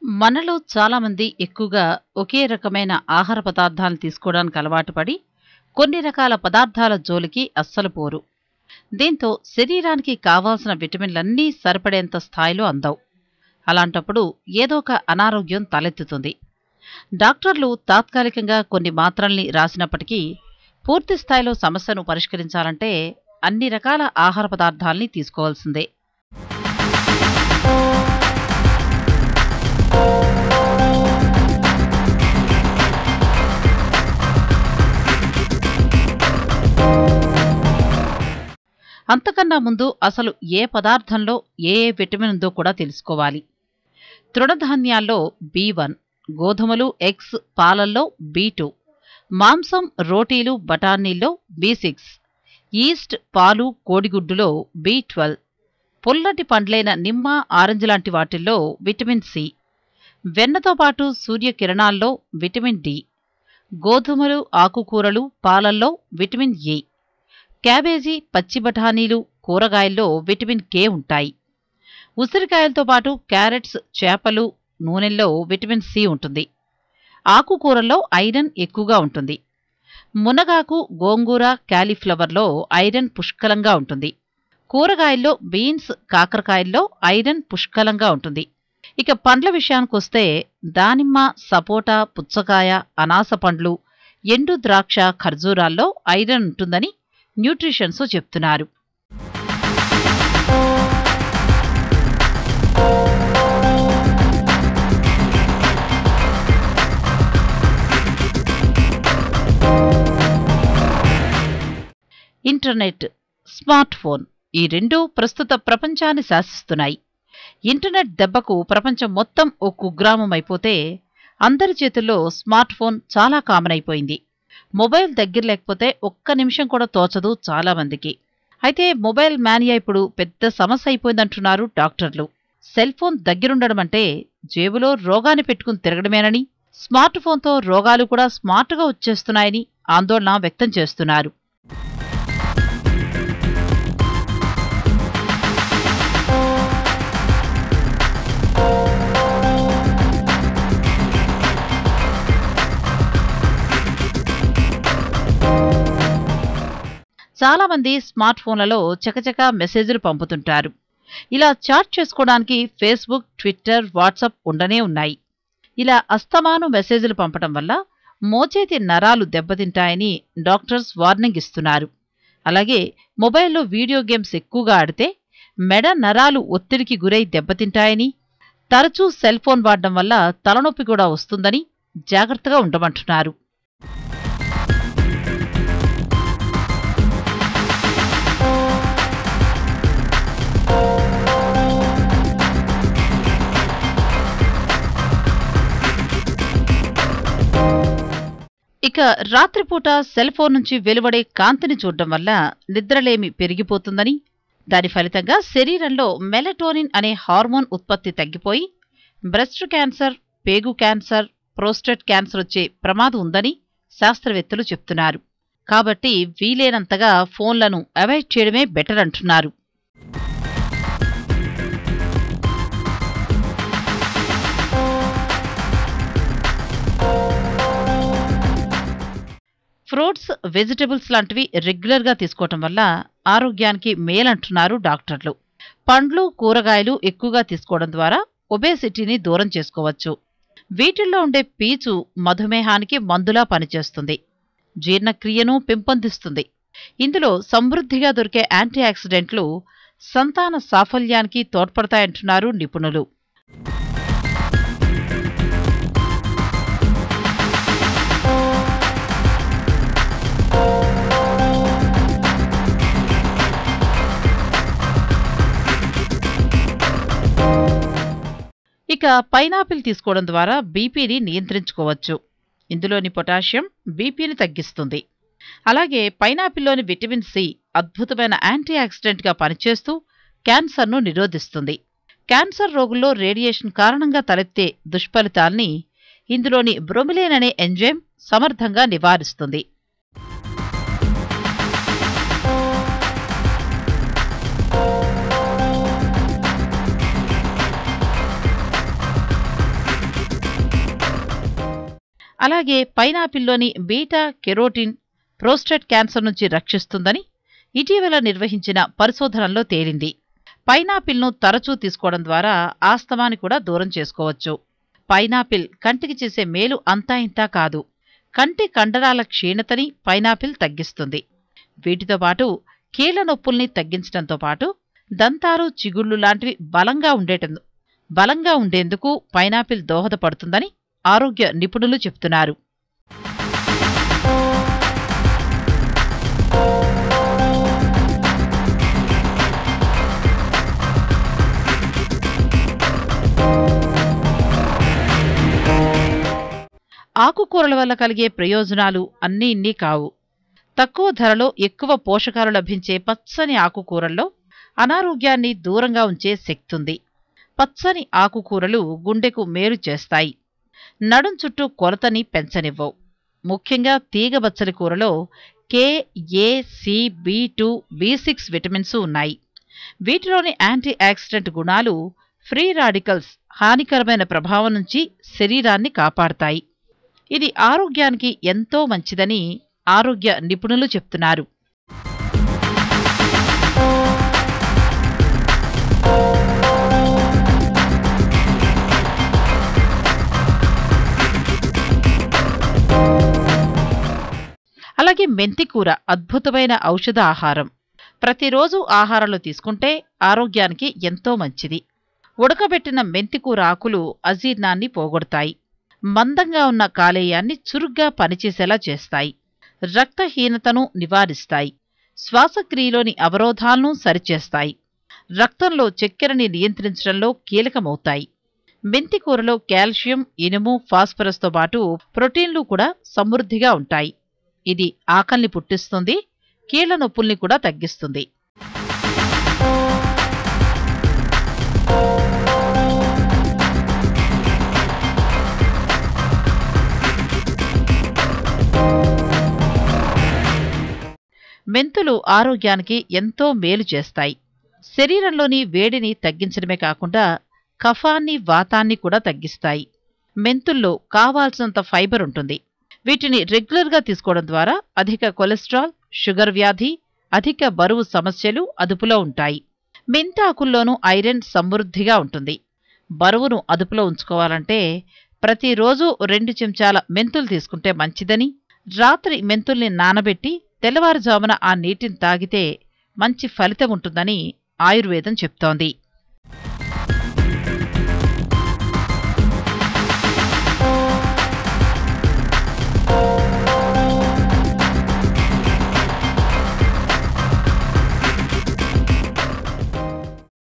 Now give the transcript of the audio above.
మనలో చాలామంది ఎక్కువగా ఒకే రకమైన ఆహార పదార్థాలను తీసుకోవడానికి అలవాటు పడి కొన్ని రకాల పదార్థాల జోలికి అస్సలు పోరు. దీంతో శరీరానికి కావాల్సిన విటమిన్లన్నీ సరిపడేంత స్థాయిలో అందవు. అలాంటప్పుడు ఏదో ఒక అనారోగ్యం తలెత్తుతుంది. డాక్టర్లు తాత్కాలికంగా కొన్ని మాత్రల్ని రాసినప్పటికీ పూర్తి స్థాయిలో సమస్యను పరిష్కరించాలంటే అన్ని రకాల ఆహార పదార్థాల్ని తీసుకోవాల్సిందే. అంతకన్నా ముందు అసలు ఏ పదార్థంలో ఏ విటమిన్ ఉందో కూడా తెలుసుకోవాలి. తృణధాన్యాల్లో B1, గోధుమలు, ఎగ్స్, పాలల్లో B2, మాంసం, రోటీలు, బఠానీల్లో B6, ఈస్ట్, పాలు, కోడిగుడ్డులో B12, పుల్లటి పండ్లైన నిమ్మ, ఆరెంజ్ లాంటి వాటిల్లో విటమిన్ సి, వెన్నతో పాటు సూర్యకిరణాల్లో విటమిన్ డి, గోధుమలు, ఆకుకూరలు, పాలల్లో విటమిన్ ఏ, క్యాబేజీ, పచ్చి బఠానీలు, కూరగాయల్లో విటమిన్ కే ఉంటాయి. ఉసిరికాయలతో పాటు క్యారెట్స్, చేపలు, నూనెల్లో విటమిన్ సి ఉంటుంది. ఆకుకూరల్లో ఐరన్ ఎక్కువగా ఉంటుంది. మునగాకు, గోంగూర, క్యాలీఫ్లవర్లో ఐరన్ పుష్కలంగా ఉంటుంది. కూరగాయల్లో బీన్స్, కాకరకాయల్లో ఐరన్ పుష్కలంగా ఉంటుంది. ఇక పండ్ల విషయానికొస్తే దానిమ్మ, సపోటా, పుచ్చకాయ, అనాస పండ్లు, ఎండు ద్రాక్ష, ఖర్జూరాల్లో ఐరన్ ఉంటుందని న్యూట్రిషన్స్ చెప్తున్నారు. ఇంటర్నెట్, స్మార్ట్ ఫోన్ ఈ రెండూ ప్రస్తుత ప్రపంచాన్ని శాసిస్తున్నాయి. ఇంటర్నెట్ దెబ్బకు ప్రపంచం మొత్తం ఓ కుగ్రామం అయిపోతే అందరి చేతుల్లో స్మార్ట్ ఫోన్ చాలా కామన్ అయిపోయింది. మొబైల్ దగ్గర లేకపోతే ఒక్క నిమిషం కూడా తోచదు చాలామందికి. అయితే మొబైల్ మేనియా ఇప్పుడు పెద్ద సమస్య అయిపోయిందంటున్నారు డాక్టర్లు. సెల్ ఫోన్ దగ్గరుండడం అంటే జేబులో రోగాన్ని పెట్టుకుని తిరగడమేనని, స్మార్ట్ ఫోన్తో రోగాలు కూడా స్మార్ట్గా వచ్చేస్తున్నాయని ఆందోళన వ్యక్తం చేస్తున్నారు. చాలామంది స్మార్ట్ ఫోన్లలో చకచకా మెసేజ్లు పంపుతుంటారు. ఇలా చాట్ చేసుకోవడానికి ఫేస్బుక్, ట్విట్టర్, వాట్సాప్ ఉండనే ఉన్నాయి. ఇలా అస్తమాను మెసేజ్లు పంపటం వల్ల మోచేతి నరాలు దెబ్బతింటాయని డాక్టర్స్ వార్నింగ్ ఇస్తున్నారు. అలాగే మొబైల్లో వీడియో గేమ్స్ ఎక్కువగా ఆడితే మెడ నరాలు ఒత్తిడికి గురై దెబ్బతింటాయని, తరచూ సెల్ ఫోన్ వాడడం వల్ల తలనొప్పి కూడా వస్తుందని జాగ్రత్తగా ఉండమంటున్నారు. ఇక రాత్రిపూట సెల్ ఫోన్ నుంచి వెలువడే కాంతిని చూడడం వల్ల నిద్రలేమి పెరిగిపోతుందని, దాని ఫలితంగా శరీరంలో మెలటోనిన్ అనే హార్మోన్ ఉత్పత్తి తగ్గిపోయి బ్రెస్ట్ క్యాన్సర్, పేగు క్యాన్సర్, ప్రోస్టేట్ క్యాన్సర్ వచ్చే ప్రమాదం ఉందని శాస్త్రవేత్తలు చెప్తున్నారు. కాబట్టి వీలైనంతగా ఫోన్లను అవాయిడ్ చేయడమే బెటర్ అంటున్నారు. ఫ్రూట్స్, వెజిటబుల్స్ లాంటివి రెగ్యులర్గా తీసుకోవటం వల్ల ఆరోగ్యానికి మేలంటున్నారు డాక్టర్లు. పండ్లు, కూరగాయలు ఎక్కువగా తీసుకోవడం ద్వారా ఒబేసిటీని దూరం చేసుకోవచ్చు. వీటిల్లో ఉండే పీచు మధుమేహానికి మందులా పనిచేస్తుంది. జీర్ణక్రియను పెంపొందిస్తుంది. ఇందులో సమృద్ధిగా దొరికే యాంటీ ఆక్సిడెంట్లు సంతాన సాఫల్యానికి తోడ్పడతాయంటున్నారు నిపుణులు. ఇక పైనాపిల్ తీసుకోవడం ద్వారా బీపీని నియంత్రించుకోవచ్చు. ఇందులోని పొటాషియం బీపీని తగ్గిస్తుంది. అలాగే పైనాపిల్లోని విటమిన్ సి అద్భుతమైన యాంటీ ఆక్సిడెంట్గా పనిచేస్తూ క్యాన్సర్ను నిరోధిస్తుంది. క్యాన్సర్ రోగుల్లో రేడియేషన్ కారణంగా తలెత్తే దుష్ఫలితాల్ని ఇందులోని బ్రోమిలిన్ అనే ఎంజైమ్ సమర్థంగా నివారిస్తుంది. అలాగే పైనాపిల్లోని బీటా కెరోటిన్ ప్రోస్టేట్ క్యాన్సర్ నుంచి రక్షిస్తుందని ఇటీవల నిర్వహించిన పరిశోధనల్లో తేలింది. పైనాపిల్ను తరచూ తీసుకోవడం ద్వారా ఆస్తమాని కూడా దూరం చేసుకోవచ్చు. పైనాపిల్ కంటికి చేసే మేలు అంతా ఇంతా కాదు. కంటి కండరాల క్షీణతని పైనాపిల్ తగ్గిస్తుంది. వీటితో పాటు కీళ్ల నొప్పుల్ని తగ్గించడంతో పాటు దంతాలు, చిగుళ్ళు లాంటివి బలంగా ఉండేందుకు పైనాపిల్ దోహదపడుతుందని ఆరోగ్య నిపుణులు చెప్తున్నారు. ఆకుకూరల వల్ల కలిగే ప్రయోజనాలు అన్నీ ఇన్ని కావు. తక్కువ ధరలో ఎక్కువ పోషకాలు లభించే పచ్చని ఆకుకూరల్లో అనారోగ్యాన్ని దూరంగా ఉంచే శక్తుంది. పచ్చని ఆకుకూరలు గుండెకు మేలు చేస్తాయి. నడుం చుట్టూ కొలతని పెంచనివ్వవు. ముఖ్యంగా తీగబచ్చలి కూరలో కే, ఏ, సి, బి2, బి6 విటమిన్స్ ఉన్నాయి. వీటిలోని యాంటీ ఆక్సిడెంట్ గుణాలు ఫ్రీ రాడికల్స్ హానికరమైన ప్రభావం నుంచి శరీరాన్ని కాపాడతాయి. ఇది ఆరోగ్యానికి ఎంతో మంచిదని ఆరోగ్య నిపుణులు చెప్తున్నారు. అలాగే మెంతికూర అద్భుతమైన ఔషధ ఆహారం. ప్రతిరోజు ఆహారంలో తీసుకుంటే ఆరోగ్యానికి ఎంతో మంచిది. ఉడకబెట్టిన మెంతికూర ఆకులు అజీర్ణాన్ని పోగొడతాయి. మందంగా ఉన్న కాలేయాన్ని చురుగ్గా పనిచేసేలా చేస్తాయి. రక్తహీనతను నివారిస్తాయి. శ్వాసక్రియలోని అవరోధాలను సరిచేస్తాయి. రక్తంలో చక్కెరని నియంత్రించడంలో కీలకమవుతాయి. మెంతికూరలో కాల్షియం, ఇనుము, ఫాస్ఫరస్తో పాటు ప్రోటీన్లు కూడా సమృద్ధిగా ఉంటాయి. ఇది ఆకలిని పుట్టిస్తుంది. కీళ్ల నొప్పుల్ని కూడా తగ్గిస్తుంది. మెంతులు ఆరోగ్యానికి ఎంతో మేలు చేస్తాయి. శరీరంలోని వేడిని తగ్గించడమే కాకుండా కఫాన్ని, వాతాన్ని కూడా తగ్గిస్తాయి. మెంతుల్లో కావాల్సినంత ఫైబర్ ఉంటుంది. వీటిని రెగ్యులర్గా తీసుకోవడం ద్వారా అధిక కొలెస్ట్రాల్, షుగర్ వ్యాధి, అధిక బరువు సమస్యలు అదుపులో ఉంటాయి. మెంతాకుల్లోనూ ఐరన్ సమృద్ధిగా ఉంటుంది. బరువును అదుపులో ఉంచుకోవాలంటే ప్రతిరోజు 2 చెంచాల మెంతులు తీసుకుంటే మంచిదని, రాత్రి మెంతుల్ని నానబెట్టి తెల్లవారుజామున ఆ నీటిని తాగితే మంచి ఫలితం ఉంటుందని ఆయుర్వేదం చెప్తోంది.